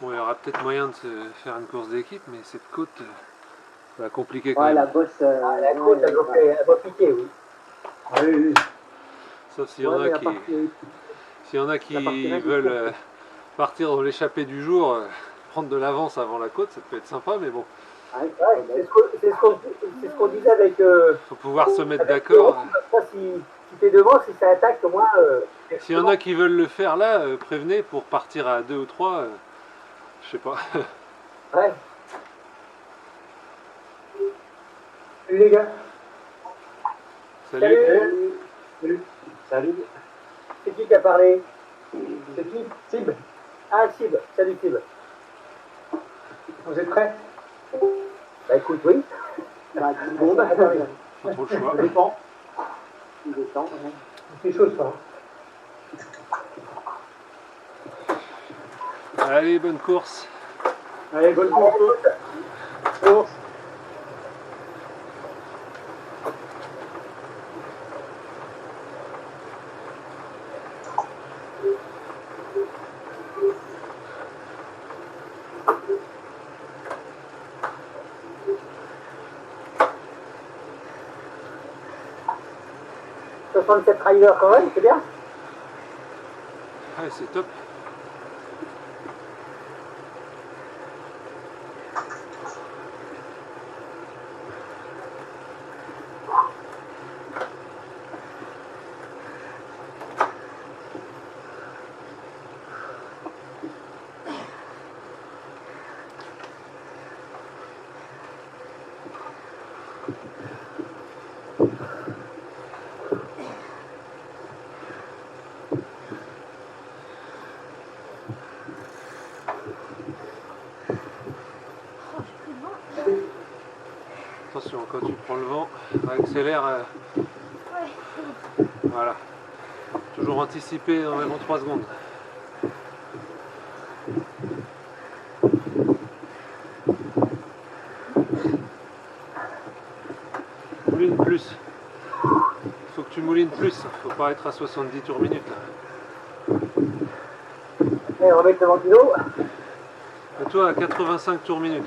Bon, il y aura peut-être moyen de se faire une course d'équipe, mais cette côte va compliquer quand Ouais, même. la bosse. La côte, elle va piquer, oui. Ah oui, oui. Sauf s'il y en a qui, s'il y en a qui veulent partir dans l'échappée du jour, prendre de l'avance avant la côte, ça peut être sympa, mais bon. Ouais, c'est ce qu'on disait avec. Faut pouvoir se mettre avec d'accord. Comme ça, si t'es devant, si ça attaque, au moins. S'il y en a qui veulent le faire là, prévenez pour partir à 2 ou 3, je sais pas. Ouais. Salut les gars. Salut. Salut. Salut. C'est qui a parlé? C'est qui? Sib. Ah, Sib. Salut Sib. Vous êtes prêts? Bah écoute, oui. Bah, bon, bah, Pas trop le choix. Ça dépend. il descend. C'est chaud ça. Allez, bonne course. Allez, bonne course. Course. Cette rider quand même, c'est bien. Ouais, c'est top. Attention, quand tu prends le vent, accélère. Voilà. Toujours anticiper environ 3 secondes. Mouline plus. Il faut que tu moulines plus. Faut pas être à 70 tours minute. Et on va mettre le ventilo. Et toi à 85 tours minute.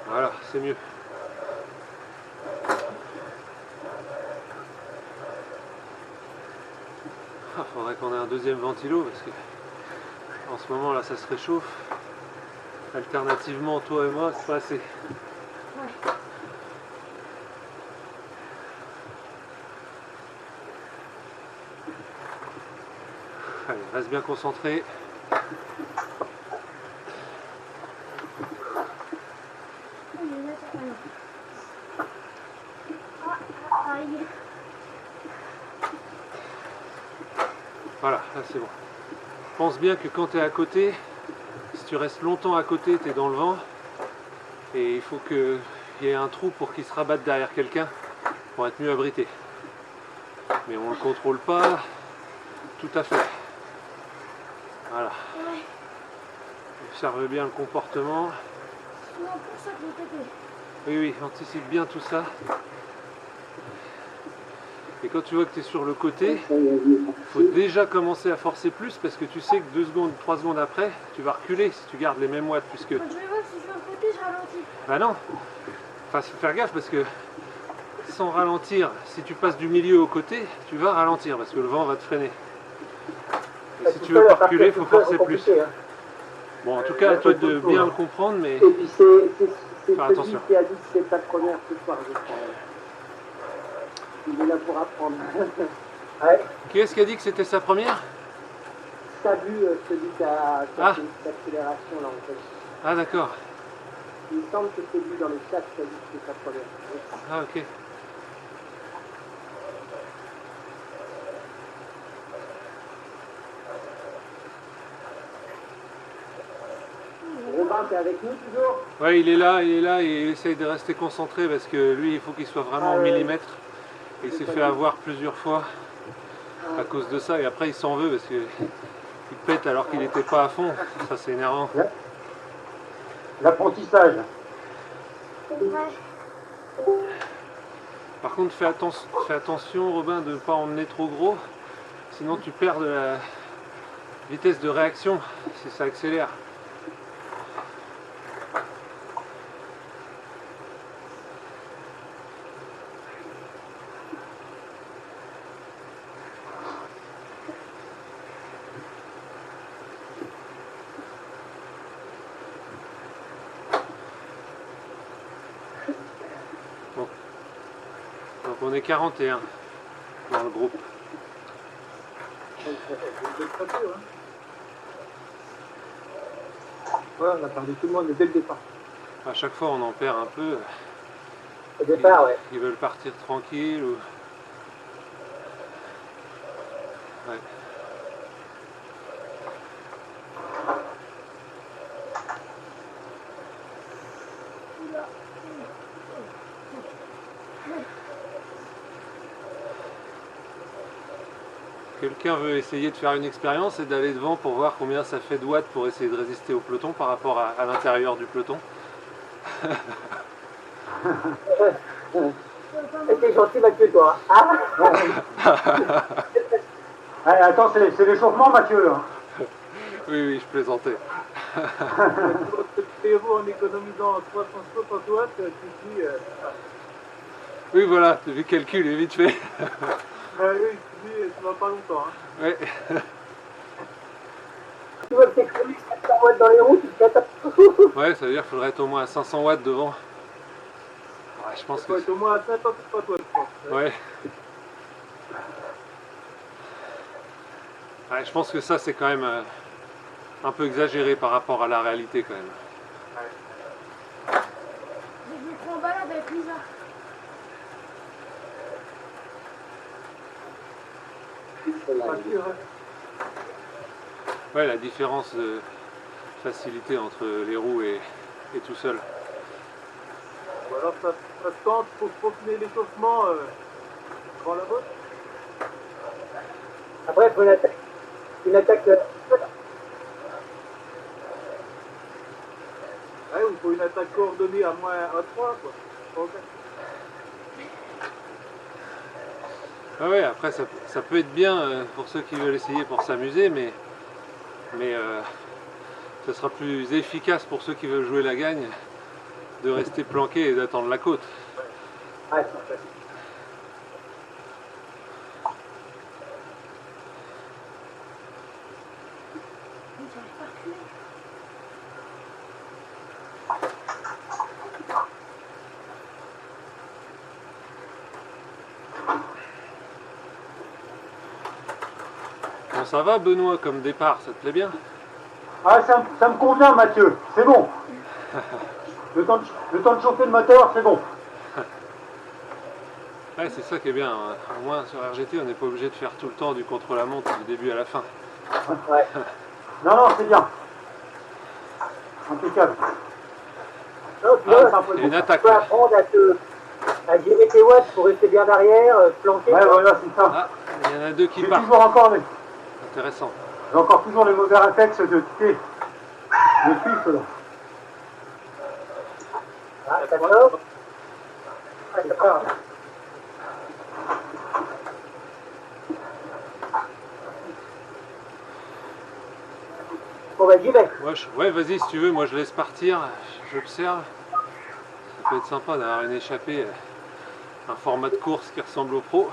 Voilà, c'est mieux. Ah, faudrait qu'on ait un deuxième ventilo parce que en ce moment là ça se réchauffe. Alternativement, toi et moi, c'est pas assez. Allez, reste bien concentré. Voilà, là c'est bon. Pense bien que quand tu es à côté, si tu restes longtemps à côté, tu es dans le vent. Et il faut qu'il y ait un trou pour qu'il se rabatte derrière quelqu'un pour être mieux abrité. Mais on ne le contrôle pas tout à fait. Voilà. Observe bien le comportement. Oui, oui, anticipe bien tout ça. Et quand tu vois que tu es sur le côté, il faut déjà commencer à forcer plus parce que tu sais que 2 secondes, 3 secondes après, tu vas reculer si tu gardes les mêmes watts. Puisque... Quand je vais voir si je suis sur le côté, je ralentis. Bah non. Enfin, faut faire gaffe parce que sans ralentir, si tu passes du milieu au côté, tu vas ralentir parce que le vent va te freiner. Et si tu veux pas reculer, il faut forcer plus. Bon, en tout cas, à toi de bien le comprendre, mais... Et puis c'est faire celui attention. qui a dit que c'était sa première ce soir, je crois. Il est là pour apprendre. Ouais. Qui est-ce qui a dit que c'était sa première? Salut, celui qui a fait cette accélération là en fait. Ah d'accord. Il me semble que c'est lui dans le chat qui a dit que c'était sa première. Ah ok. Robin, t'es avec nous toujours? Ouais, il est là et il essaye de rester concentré parce que lui, il faut qu'il soit vraiment au millimètre. Il s'est fait avoir plusieurs fois. Ouais. à cause de ça, et après il s'en veut parce que il pète alors qu'il n'était pas à fond. Ça c'est énervant. L'apprentissage. Ouais. Par contre fais attention Robin de ne pas emmener trop gros, sinon tu perds de la vitesse de réaction si ça accélère. Bon. Donc on est 41 dans le groupe. Ouais, on a perdu tout le monde dès le départ. À chaque fois on en perd un peu. Au départ, ouais. Ils veulent partir tranquille ou... Ouais. Quelqu'un veut essayer de faire une expérience et d'aller devant pour voir combien ça fait de watts pour essayer de résister au peloton par rapport à l'intérieur du peloton. T'es gentil, Mathieu, toi. Ah allez, attends, c'est l'échauffement, Mathieu. Oui, je plaisantais. En économisant 360 watts, tu dis... Oui, voilà, le calcul est vite fait. oui, tu dis, tu vas pas longtemps. Hein. Ouais. Tu vois que t'économises 400 watts dans les roues, tu te catapultes. Ouais, ça veut dire qu'il faudrait être au moins à 500 watts devant. Ouais, je pense Il faut que... être au moins à 50 watts, je pense. Ouais. Ouais, je pense que ça c'est quand même un peu exagéré par rapport à la réalité quand même. Je me prends en balade avec Lisa. Ouais, la différence de facilité entre les roues et tout seul. Ou alors ça se tente pour peaufiner l'échauffement dans la botte. Après, il faut une attaque. Ouais, ou il faut une attaque coordonnée à moins à 3, quoi. Okay. Ah ouais, après ça peut être bien pour ceux qui veulent essayer pour s'amuser, mais ça sera plus efficace pour ceux qui veulent jouer la gagne de rester planqué et d'attendre la côte. Ouais, c'est ça. J'arrive pas à reculer. Bon, ça va Benoît comme départ, ça te plaît bien? Ah, ça me convient, Mathieu, c'est bon. Le temps de chauffer le moteur, c'est bon. Ouais, c'est ça qui est bien, hein. Au moins sur RGT on n'est pas obligé de faire tout le temps du contre-la-montre du début à la fin. Ouais. Non, c'est bien. Impeccable. Non, tu vois, Il y a une attaque. tu peux apprendre à gérer tes watts pour rester bien derrière, planquer. Ouais, voilà, c'est ça. Ah, il y en a deux qui J'ai partent. toujours encore Intéressant. j'ai encore toujours les mauvais réflexes de quitter le suif, là. Ah, ça sort. Ah, ça part. Bon, bah, j'y vais. Ouais, vas-y si tu veux, moi je laisse partir, j'observe. Ça peut être sympa d'avoir une échappée, un format de course qui ressemble au pro.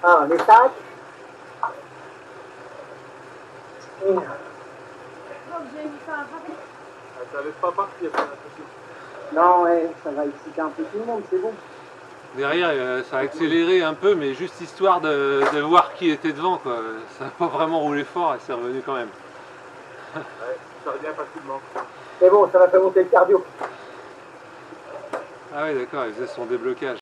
Ah, les sacs. Donc je vais lui faire attraper. Ça laisse pas partir, ça. Non, ouais, ça va exciter un peu tout le monde, c'est bon. Derrière, ça a accéléré un peu, mais juste histoire de voir qui était devant, quoi. Ça n'a pas vraiment roulé fort et c'est revenu quand même. Ouais, ça revient facilement. C'est bon, ça va faire monter le cardio. Ah oui, d'accord, il faisait son déblocage.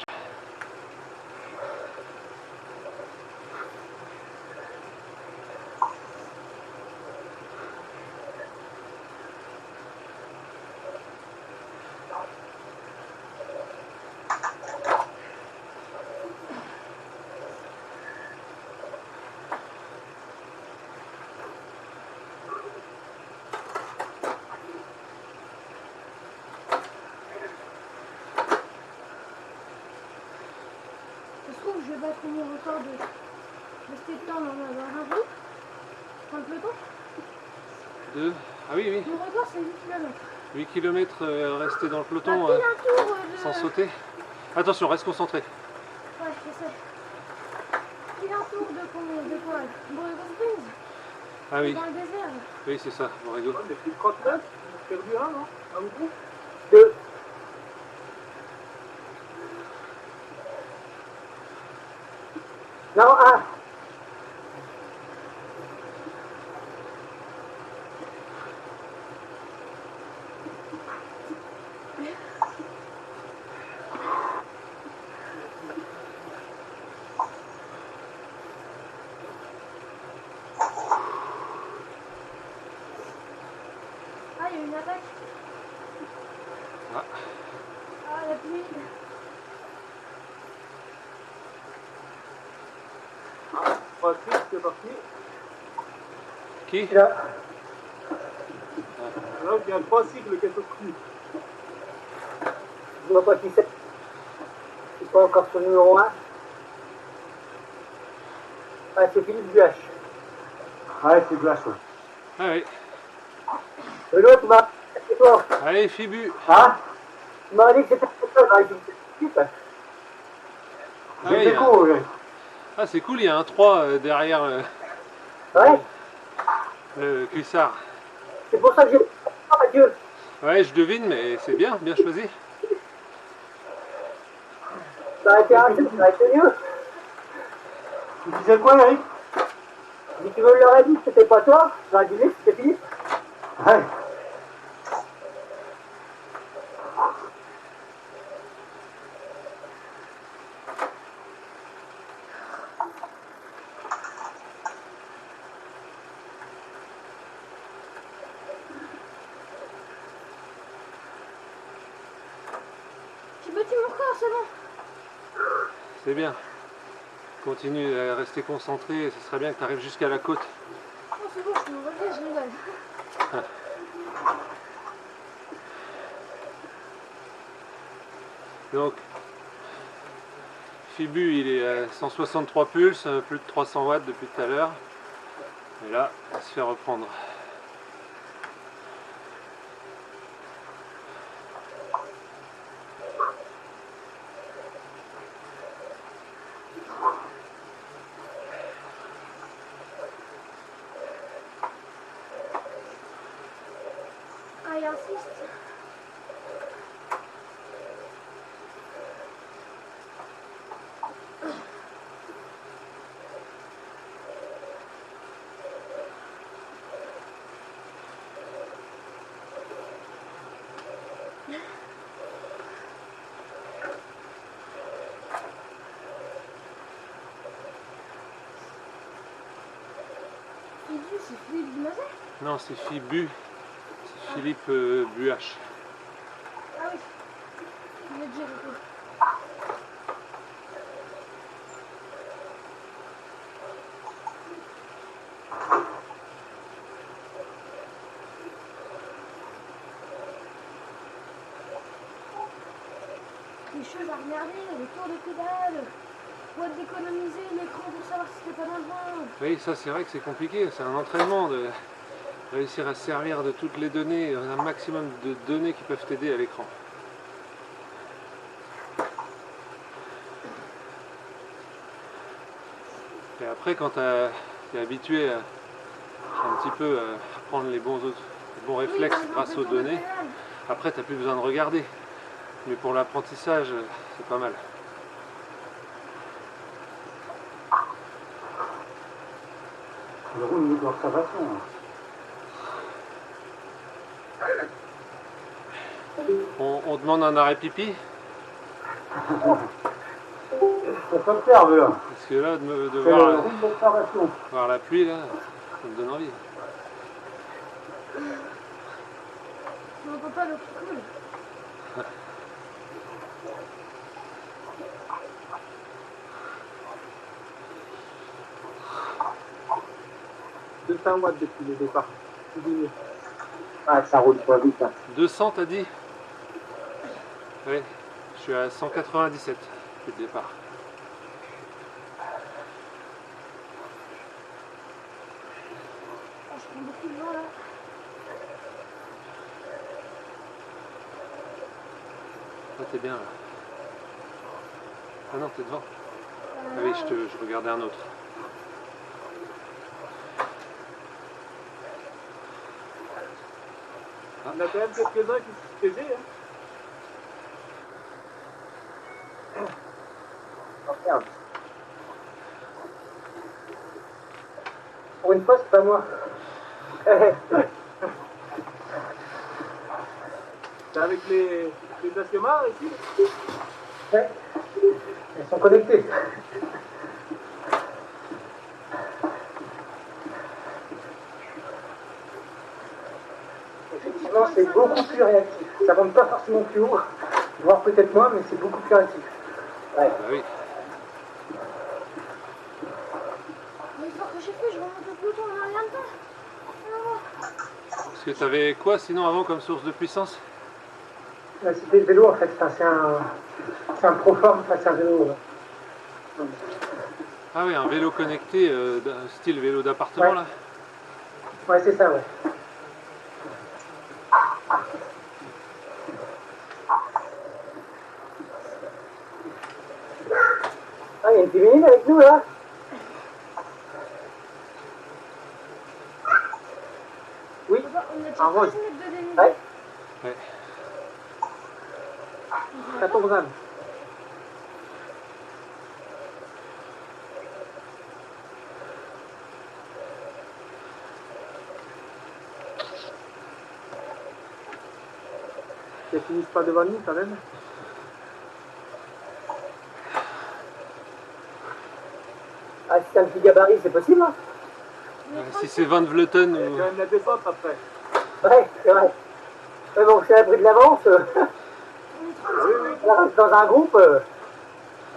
Ça se trouve, je vais battre mon record de rester de temps dans un groupe, dans le peloton. Ah oui, oui. Mon record, c'est 8 km. 8 km restés dans le peloton Pile un tour de... sans sauter. Attention, reste concentré. Ouais, je sais. Pile un tour de quoi? Borrego Springs. Ah oui, Dans le désert. oui c'est ça, Borrego. Ouais, depuis 39, on a perdu un, non? Un groupe? 2. Non, 1. Ah, il y a une attaque. Ah. Ah, la pluie. Pas sûr, c'est parti. Qui? Là. Alors qu'il y a 3 cycles qui sont pris. Je vois pas qui c'est. Je suis pas encore sur le numéro 1. Ah, c'est Philippe Buache. Ouais, c'est Buache, ouais. Ah oui. Et l'autre m'a... C'est toi. Allez, Fibu. Hein? Tu m'as dit que c'était pour ça, j'aurais dit que c'était Ah oui, C'était cool, ouais. Ah c'est cool, il y a un 3 derrière Ouais, le cuissard. c'est pour ça que j'ai... Oh, Mathieu. Ouais, je devine, mais c'est bien, bien choisi. Ça aurait été un truc, ça aurait été mieux. Tu disais quoi, Eric? Si tu me l'aurais dit que c'était pas toi, j'aurais dit que c'était Philippe. Ouais. J'ai battu mon record, c'est bon. C'est bien. Continue à rester concentré, ce serait bien que tu arrives jusqu'à la côte. Oh, c'est bon, je suis relevé, je rigole. Donc, Fibu, il est à 163 pulses, plus de 300 watts depuis tout à l'heure. Et là, il se fait reprendre. Ah, il insiste. C'est Philippe Dumazet? Non, c'est Fibu. C'est Philippe Buache. Ah oui. Il est déjà repris. Des choses à regarder, les tours de pédale, boîte d'économiser, l'écran pour savoir si c'était pas dans le vent. Oui, ça c'est vrai que c'est compliqué. C'est un entraînement de réussir à se servir de toutes les données, un maximum de données qui peuvent t'aider à l'écran. Et après, quand tu es habitué un petit peu à prendre les bons réflexes grâce aux données, après tu n'as plus besoin de regarder. Mais pour l'apprentissage, c'est pas mal. Le roule d'observation. On demande un arrêt pipi, Ça s'observe là. parce que là, de C'est voir, le roule d'observation. voir la pluie, là, ça me donne envie. On n'entend pas l'eau qui coule. 200 watts depuis le départ. Ah, ça roule pas vite. Hein. 200 t'as dit? Oui, je suis à 197 depuis le départ. sous le vent là. Ah, t'es bien là. Ah non, t'es devant. Ah oui, je regardais un autre. On a quand même quelques-uns qui se faisaient. Hein. Oh, merde. Pour une fois, c'est pas moi. C'est avec les Asquemars ici. Ouais. Elles sont connectées. Effectivement, c'est beaucoup plus réactif. Ça monte pas forcément plus haut, voire peut-être moins, mais c'est beaucoup plus réactif. Ouais. Bah oui. L'effort que j'ai fait, je remonte au peloton en rien de temps. Parce que t'avais quoi sinon avant comme source de puissance? C'était le vélo en fait. Enfin, c'est un Proform, enfin, c'est un vélo. Ah oui, un vélo connecté, style vélo d'appartement Ouais. là. Ouais, c'est ça, ouais. Ah, il y a une féminine avec nous là. Oui. On a déjà En rose. 13 mètres de dénivelé. Ouais. Ouais. 14 âmes. Qu'elles finissent pas devant nous quand même. Ah, si c'est un petit gabarit, c'est possible, hein. Si c'est Van Vleuten Il y a ou... quand même la descente après. Ouais, c'est vrai. Mais bon, c'est l'abri de l'avance. On est 30 Oui, oui. On reste dans un groupe. De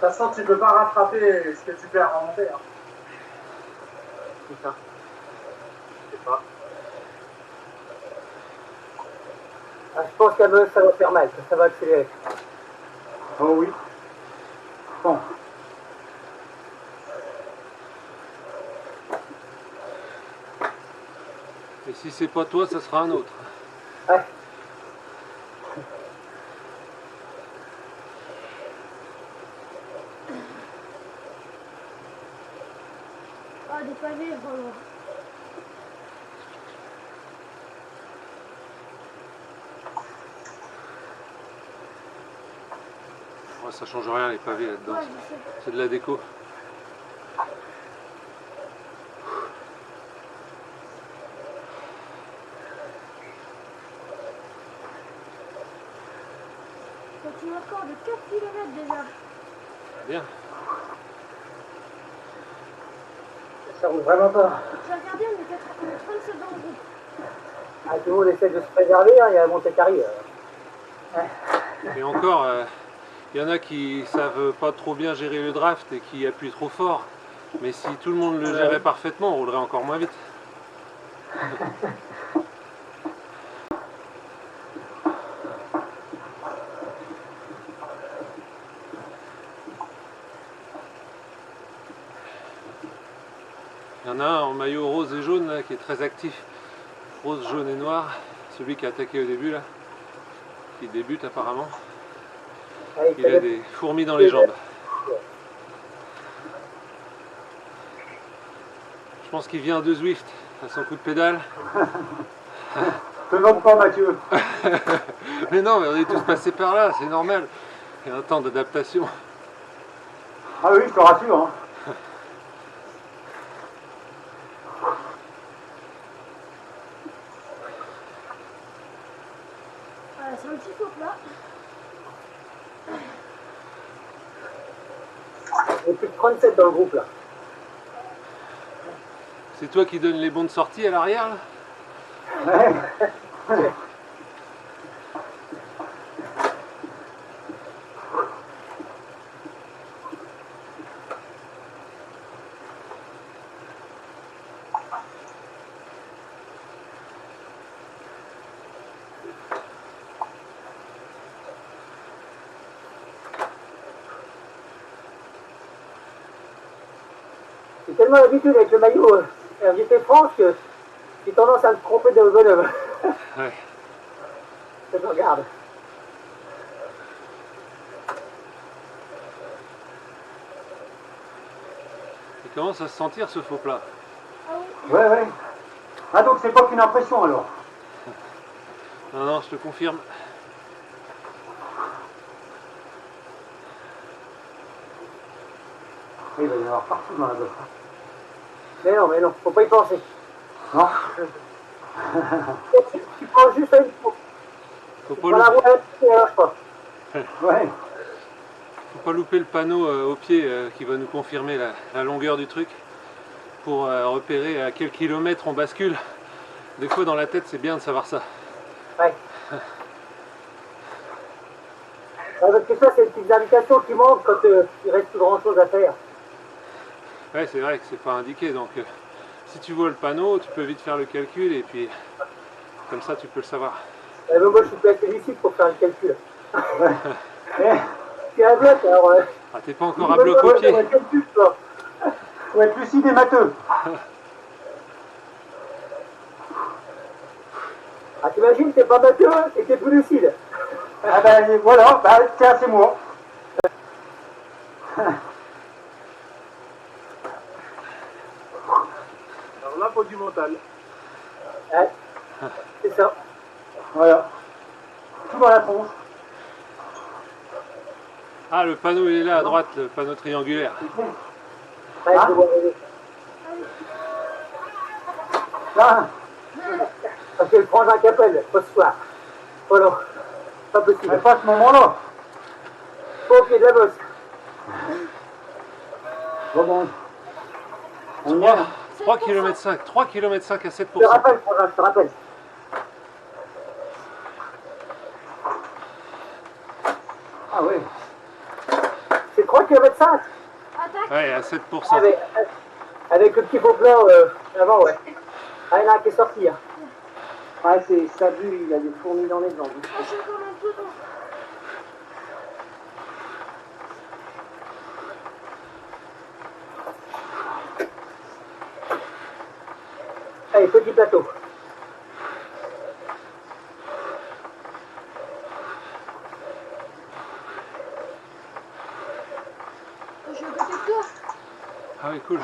toute façon, tu peux pas rattraper ce que tu perds en montée. Hein. C'est ça. Je sais pas. Ah, je pense qu'à Meuse, ça va faire mal, que ça va accélérer. Oh oui. Bon. Et si c'est pas toi, ça sera un autre. Ouais. Ah, des pavés, vraiment. Ouais, ça change rien les pavés là-dedans. Ouais, je sais. C'est de la déco. Continue encore de 4 km déjà. Bien. Ça roule vraiment pas. J'ai regardé, on est 37 dans le groupe. Ah, tout le monde essaie de se préserver, hein, il y a Monte Carlo. Et encore, il y en a qui savent pas trop bien gérer le draft et qui appuient trop fort. Mais si tout le monde le gérait parfaitement, on roulerait encore moins vite. Il y en a un en maillot rose et jaune là, qui est très actif. Rose, jaune et noir. Celui qui a attaqué au début là. Qui débute apparemment. Ouais, Il a des fourmis dans les jambes. Je pense qu'il vient de Zwift à son coup de pédale. Te demande pas, Mathieu. Mais non, mais on est tous passés par là, c'est normal. Il y a un temps d'adaptation. Ah oui, je te rassure. Hein. Voilà, c'est un petit faux plat. Il y a plus de 37 dans le groupe là. C'est toi qui donnes les bons de sortie à l'arrière là? Ouais. J'ai tellement l'habitude avec le maillot RGT France que J'ai tendance à me tromper de bonhomme. Ouais. Je regarde. Il commence à se sentir ce faux plat. Ah oui. Ouais, ouais. Ah, donc c'est pas qu'une impression alors. Non, non, je te confirme. Il va y en avoir partout dans la bosse. Mais non, faut pas y penser. Non. Tu prends juste une fois. Faut Tu pas, prends la roue et elle lâche pas. Ouais. faut pas louper le panneau au pied qui va nous confirmer la longueur du truc pour repérer à quel kilomètre on bascule. Des fois dans la tête c'est bien de savoir ça. Ouais. Parce que ça, c'est une petite indication qui manque quand il reste plus grand chose à faire. Ouais, c'est vrai que c'est pas indiqué, donc si tu vois le panneau, tu peux vite faire le calcul et puis comme ça tu peux le savoir. Mais moi, je suis plus assez lucide pour faire le calcul. Ouais. Eh, Je suis un bloc, alors. Ah, t'es pas encore à bloc au pied. Calcul, toi. faut être lucide et matheux. Ah, t'imagines, t'es pas matheux et t'es plus lucide. Ah ben voilà, bah, tiens, c'est moi. Alors là, faut du mental. Ouais. C'est ça. Voilà. Tout dans la tronche. Ah, le panneau il est là à droite, le panneau triangulaire. Ouais, Ah. je vois arriver. Là, Parce que le frangin qu'appelle, pas ce soir. Oh non, pas possible. mais pas à ce moment-là. Pas au pied de la bosse. Bon. On y est. 3 km 5, 3 km 5 à Je te 7%. rappelle, frangin, je te rappelle. Ah oui. C'est 3 km 5 Attaque. Ouais, à 7%. avec le petit faux plat avant, ouais. Ah, il y en a un qui est sorti. Hein. Ah, c'est Sabu, il a des fourmis dans les jambes. Ah, je commande tout. Allez, petit plateau. Je suis à côté de toi. Ah oui, cool.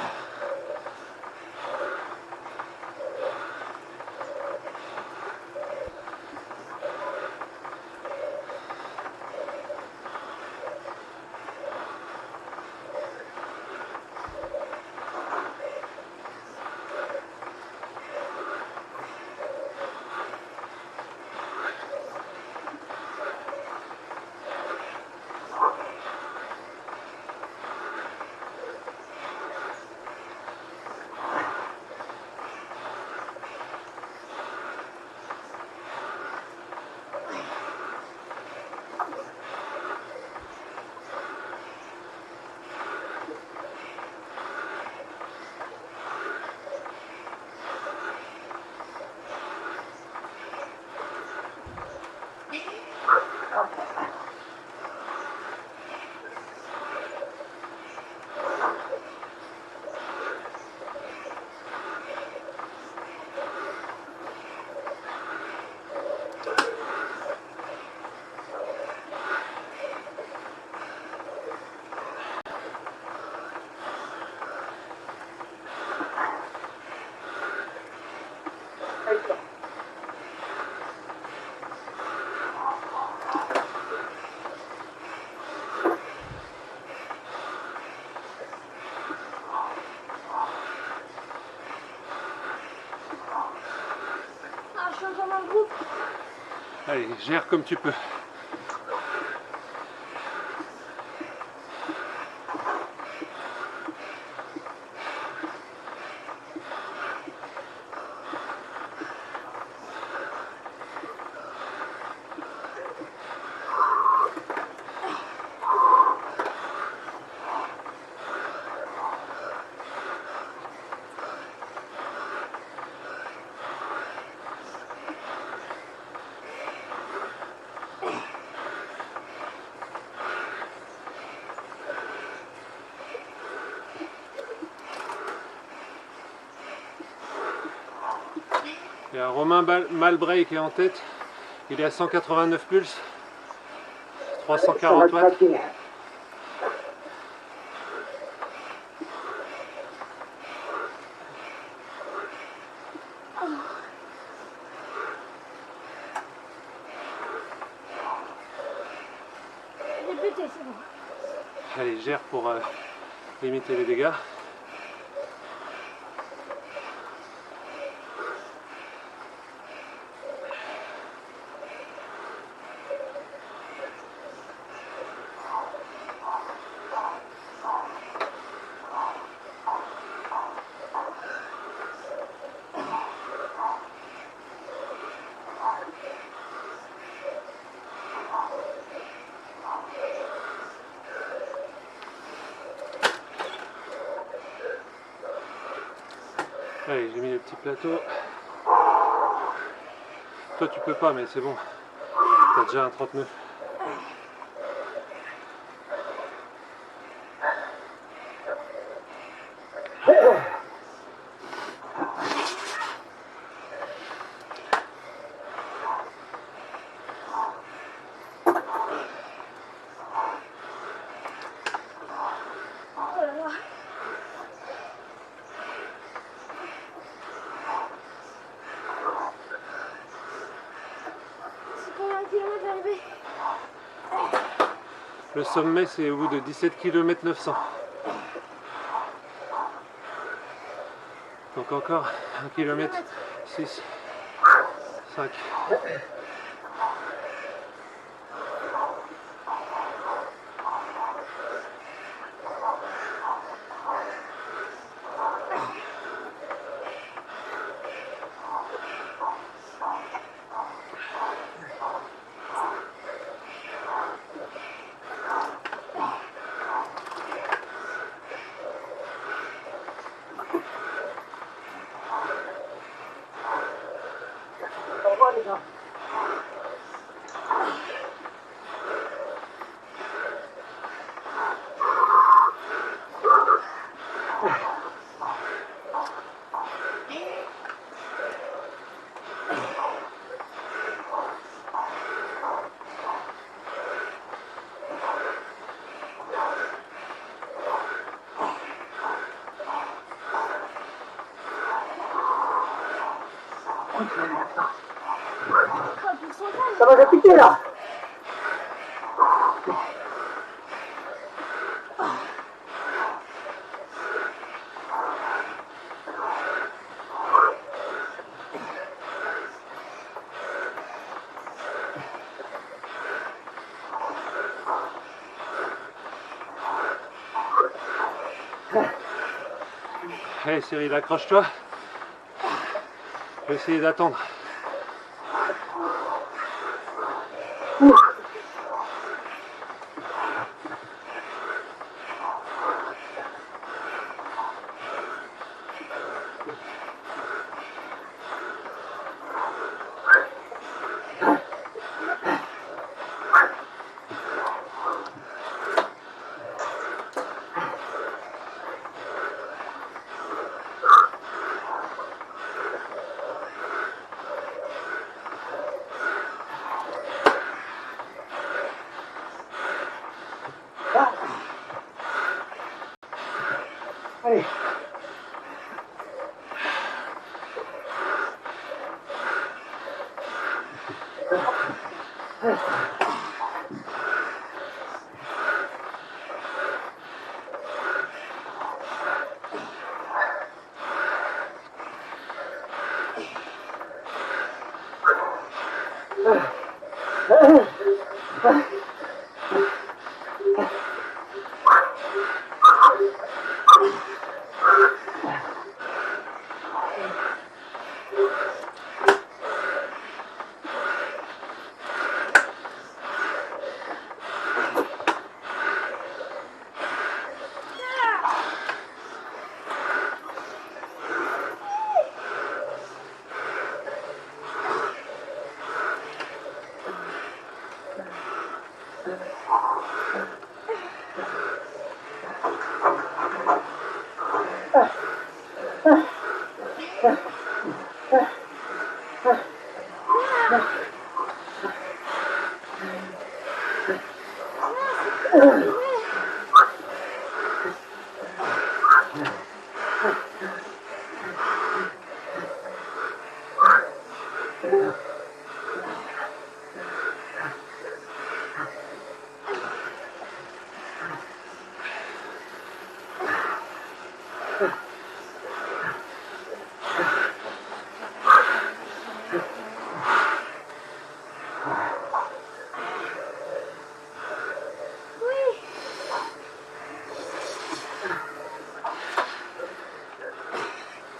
Ah, je suis encore dans le groupe. Allez, gère comme tu peux. Il y a Romain Malbray qui est en tête. Il est à 189 pulses. 340 watts. Débuté, c'est bon. Allez, gère pour limiter les dégâts. Allez, j'ai mis le petit plateau. Toi tu peux pas, mais c'est bon. T'as déjà un 39. Oh là là. C'est combien de kilomètres d'arrivée? Le sommet c'est au bout de 17 km 900. Donc encore 1 km 6, 5. Au revoir les gars. Oh, le pourcentage. Ça va piquer là. Allez Cyril, accroche-toi. Je vais essayer d'attendre. Allez.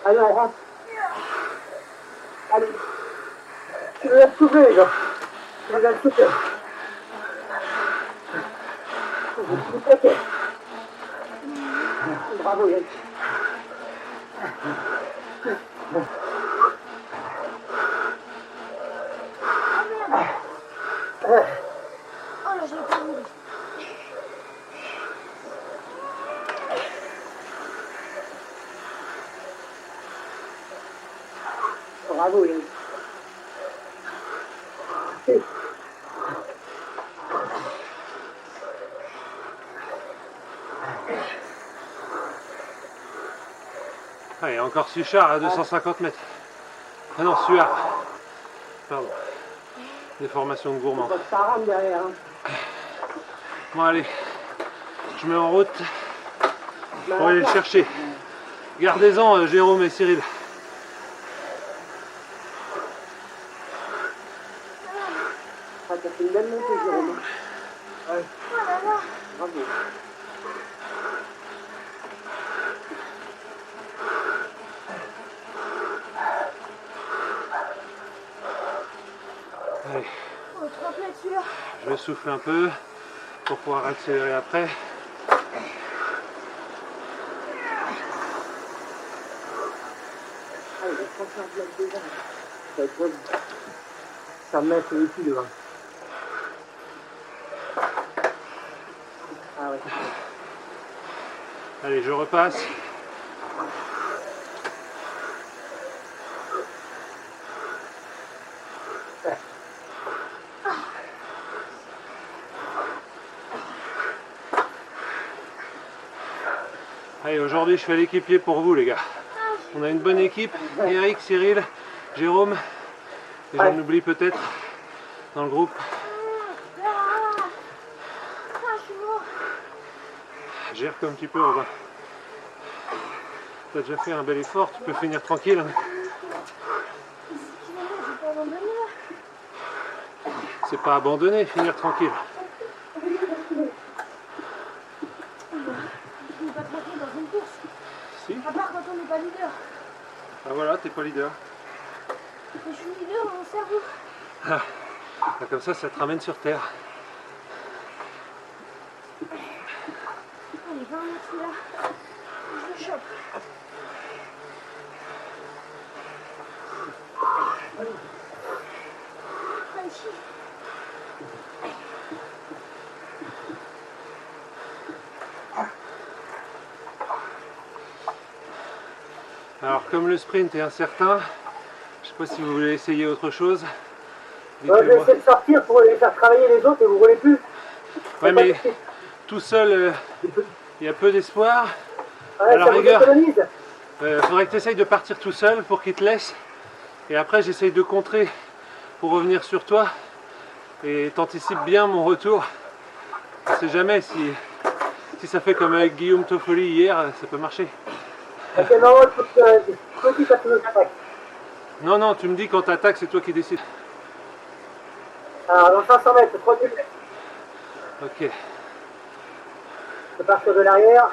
Allez, on rentre. Allez. Tu veux la souffler, les gars. Tu veux la souffler. Vous plaquez. Bravo, Yann. Oh là, j'ai pas voulu. Bravo, Yann. Allez, encore Suchard à 250 mètres. Ah non, Suard. Pardon. Déformation de gourmand. Ça rame derrière. Hein. Bon, allez. Je mets en route pour aller le chercher. Gardez-en, Jérôme et Cyril. Ah, t'as fait une belle montée, Jérôme. Ouais. Oh là là. Bravo. Allez, Oh, 3 plats celui-là. je souffle un peu pour pouvoir accélérer après. Ah, il est 35 mètres devant. Ça va être bon. Ça me met sur les pieds devant. Ah ouais. Allez, je repasse. Allez, aujourd'hui je fais l'équipier pour vous les gars. On a une bonne équipe, Eric, Cyril, Jérôme, et j'en oublie peut-être dans le groupe. Ah, je suis mort. Gère comme tu peux, Robin. T'as déjà fait un bel effort, tu peux finir tranquille. Hein. 6 km, j'ai pas abandonné là. C'est pas abandonner, finir tranquille. Je n'ai pas traqué dans une course. Si. À part quand on n'est pas leader. Ah voilà, t'es pas leader. Mais je suis leader dans mon cerveau. Ah, comme ça te ramène sur terre. Allez, 20 mètres celui-là. Je le chope. Ah, ici. Alors comme le sprint est incertain, je sais pas si vous voulez essayer autre chose. Ouais, je vais Dites-le-moi. essayer de sortir pour les faire travailler les autres et vous roulez plus. Ouais mais tout seul, il y a peu d'espoir. Ouais, à la ça vous rigueur. économise. Faudrait que tu essayes de partir tout seul pour qu'il te laisse. Et après j'essaye de contrer pour revenir sur toi. Et t'anticipes bien mon retour. On sait jamais si ça fait comme avec Guillaume Toffoli hier, ça peut marcher. À quel moment il faut que tu nous attaques? Non, non, tu me dis quand t'attaques, c'est toi qui décides. Alors, dans 500 mètres, 3 minutes. Ok. Je pars sur de l'arrière.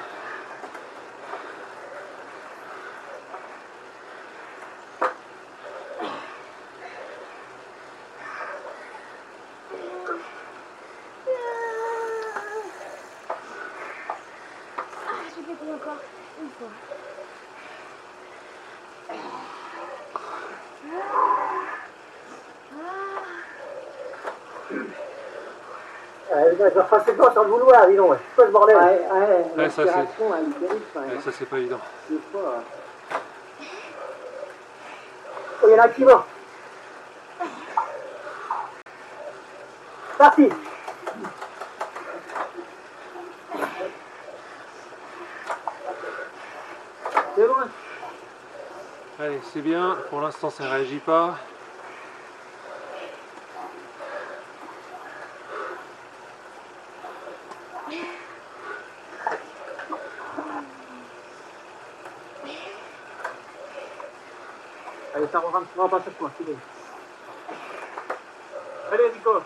Ah, j'ai pété encore. Une fois. Je vais repasser le temps sans le vouloir, dis donc. C'est quoi ce bordel? Ouais, ça, c'est- l'inspiration, elle est terrible, quand même. Ouais, ça c'est pas évident. Des fois, Oh, il y en a un qui va. Parti. C'est bon. Allez, c'est bien. Pour l'instant, ça réagit pas. Allez, ça rentrera pas cette fois, c'est bon. Allez, Nico.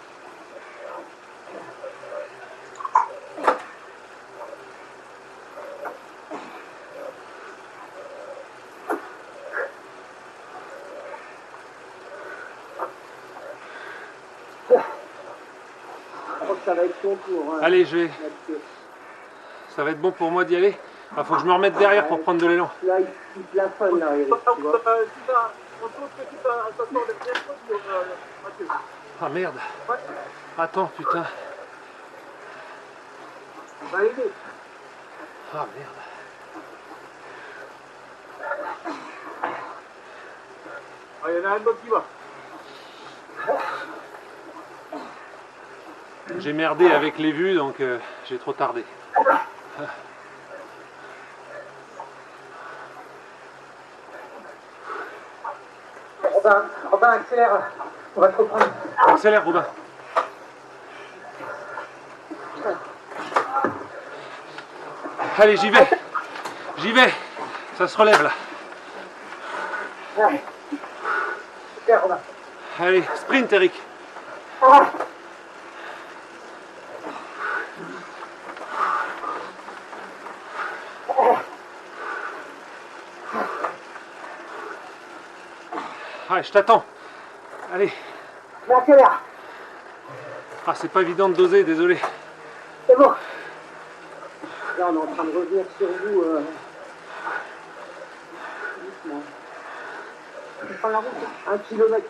ça va être ton tour. Hein. Allez, ça va être bon pour moi d'y aller. Il faut que je me remette derrière pour prendre de l'élan. Là, il te la sonne, là, Eric, tu vois. Ah merde. Attends, putain. Va aider. Ah merde. Ah, il y en a un autre qui va. J'ai merdé avec les vues, donc j'ai trop tardé. Robin, accélère. On va te reprendre. Accélère, Robin. Allez, j'y vais. J'y vais. Ça se relève là. Ouais. Super, Robin. Allez, sprint, Eric. Ah. Allez, je t'attends. Allez. Accélère. Ah, c'est pas évident de doser, désolé. C'est bon. Là, on est en train de revenir sur vous. Doucement. Tu prends la route, 1 kilomètre.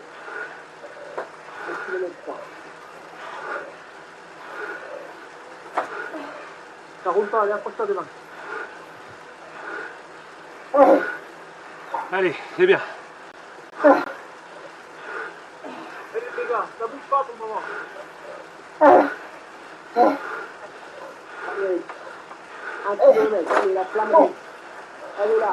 1 kilomètre, quoi. Ça roule pas, allez, approche-toi demain. Allez, c'est bien. Allez les gars, ça bouge pas pour le moment. Allez, 1 kilomètre, allez, la flamme rouge. Allez là.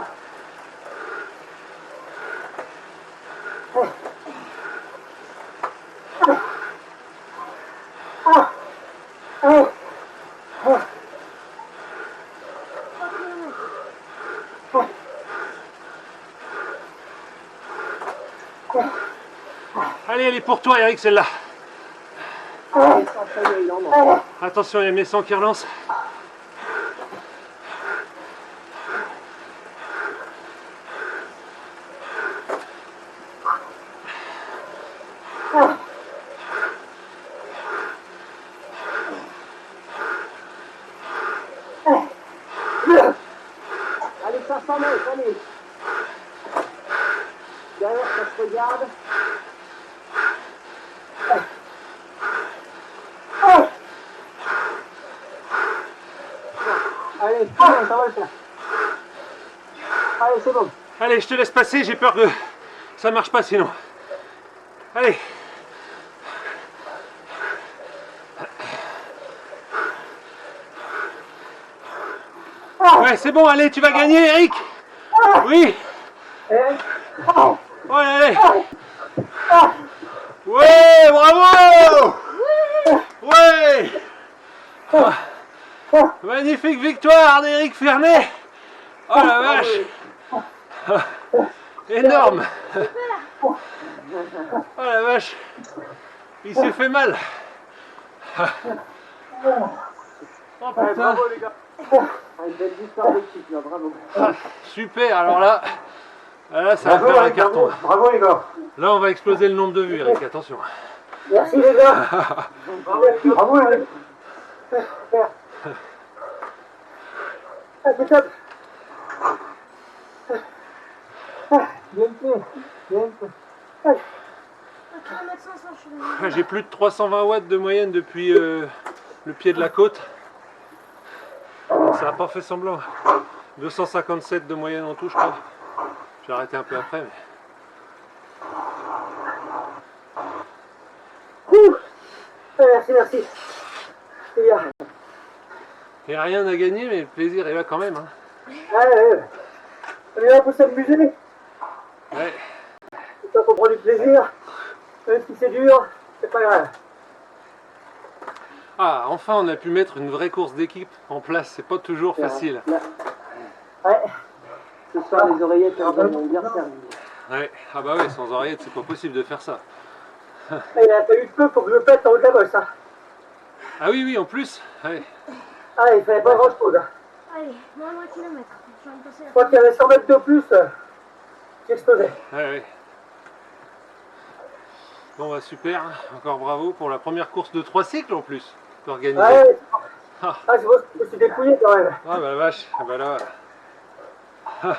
Allez, elle est pour toi, Eric, celle-là. Ça y est, il en manque. Attention, il y a mes sangs qui relancent. Allez, 500 mètres, allez. Derrière, ça se regarde. Allez, c'est bon, ça va le faire. Allez, c'est bon. Allez, je te laisse passer, j'ai peur que ça marche pas sinon. Allez. Ouais, c'est bon, allez, tu vas gagner, Eric. Oui. Ouais, allez. Ouais, bravo. Ouais. Ah. Magnifique victoire d'Eric Fernet. Oh la vache. Énorme. Oh la vache. Il s'est fait mal. Oh putain. Bravo les gars. Une belle victoire d'équipe, là, bravo. Ah, super, alors là, ça va faire un carton. Bravo les gars. Là, on va exploser le nombre de vues, Eric, attention. Merci les gars. Bravo Eric. Super. Ah, c'est top. Bien fait. Bien fait. 1 km 500, je suis là. J'ai plus de 320 watts de moyenne depuis le pied de la côte. Ça n'a pas fait semblant. 257 de moyenne en tout, je crois. J'ai arrêté un peu après, mais... Merci. C'est bien. Il n'y a rien à gagner, mais le plaisir est là quand même. Hein. Ouais. On est là pour s'amuser. Ouais. C'est toi qu'on prend du plaisir. Même si c'est dur, c'est pas grave. Ah, enfin, on a pu mettre une vraie course d'équipe en place. C'est pas toujours facile. Là. Ouais. Ce soir, les oreillettes, elles vont bien servi. Ouais. Ah bah ouais, sans oreillette, c'est pas possible de faire ça. Il n'y a pas eu de feu pour que je me pète en haut de la bosse. Hein. Ah oui, en plus. Ouais. Ah, il fallait pas grand chose. Hein. Allez, moins d'un kilomètre. Je viens de passer Je la crois qu'il y avait 100 mètres de plus. J'explosais. Ouais. Bon bah super, encore bravo pour la première course de 3 cycles en plus. peu organisé. Ouais, Ah. je vois que je me suis dépouillé quand même. Ah bah la vache, ah bah là, ah,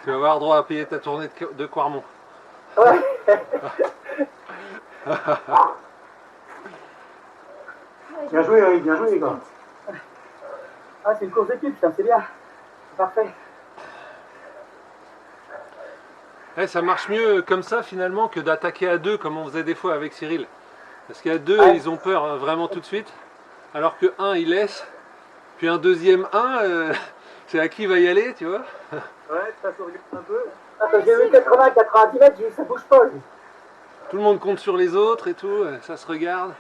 tu vas avoir droit à payer ta tournée de Quarmont. Ouais. Bien joué, Eric, bien joué, les gars. Ah, c'est une course d'équipe, ça, c'est bien. C'est parfait. Eh, ça marche mieux comme ça finalement que d'attaquer à deux comme on faisait des fois avec Cyril. Parce qu'à deux, Ouais. ils ont peur hein, vraiment tout de suite. Alors que un, il laisse. Puis un deuxième c'est à qui va y aller, tu vois. Ouais, ça se regarde un peu. Ah, quand j'ai vu 80-90 mètres, j'ai dit ça bouge pas. Tout le monde compte sur les autres et tout, ça se regarde.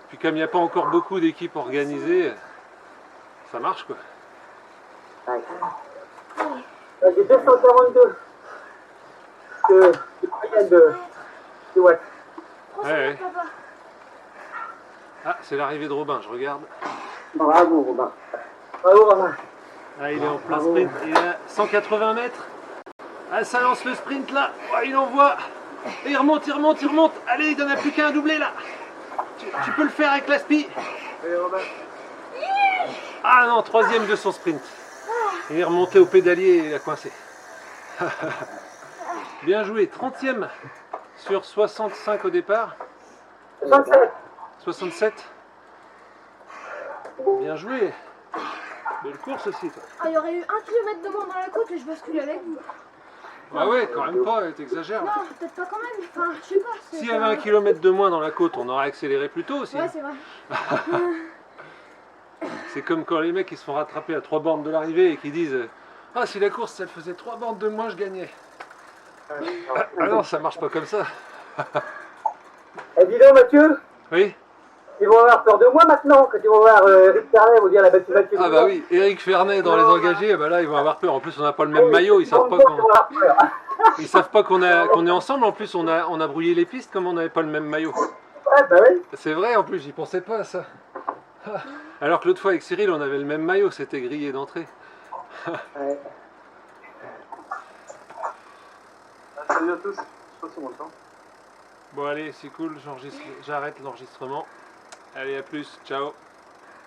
Puis comme il n'y a pas encore beaucoup d'équipes organisées, ça marche quoi. Ouais. J'ai 242 de moyenne de watts. Ouais, ouais. Papa. Ah, c'est l'arrivée de Robin, je regarde. Bravo, Robin. Bravo, Robin. Ah, il est en plein sprint, il est à 180 mètres. Ah, ça lance le sprint là. Oh, il envoie. Et il remonte, il remonte, il remonte. Allez, il n'en a plus qu'un à doubler là. Tu peux le faire avec l'aspi. Allez, Robin. Ah non, troisième de son sprint. Il est remonté au pédalier et il a coincé. Bien joué, 30e sur 65 au départ. 67. 67. Bien joué. Belle course aussi toi. Ah, il y aurait eu 1 km de moins dans la côte et je basculais avec vous. Ah ouais, quand même pas, t'exagères. Non, peut-être pas quand même. Enfin, je sais pas. c'est S'il y avait pas- 1 kilomètre de moins dans la côte, on aurait accéléré plus tôt aussi. Ouais, c'est vrai. C'est comme quand les mecs ils se font rattraper à 3 bornes de l'arrivée et qui disent ah, si la course elle faisait 3 bornes de moins, je gagnais. Ah non, ça marche pas comme ça. Eh, dis donc, Mathieu, Oui. ils vont avoir peur de moi maintenant, quand ils vont voir Rick Fernet, ils vont dire la battue Mathieu. Ah bah oui, Eric Fernet dans les engagés, bah là ils vont avoir peur. En plus on n'a pas le même maillot, ils savent pas qu'on est ensemble. En plus on a brouillé les pistes comme on n'avait pas le même maillot. Ouais, bah oui. C'est vrai en plus, j'y pensais pas à ça. Alors que l'autre fois avec Cyril on avait le même maillot, c'était grillé d'entrée. Ouais. Salut à tous. Je sais pas si on m'entend. Bon allez, c'est cool, j'arrête l'enregistrement. Allez, à plus, ciao.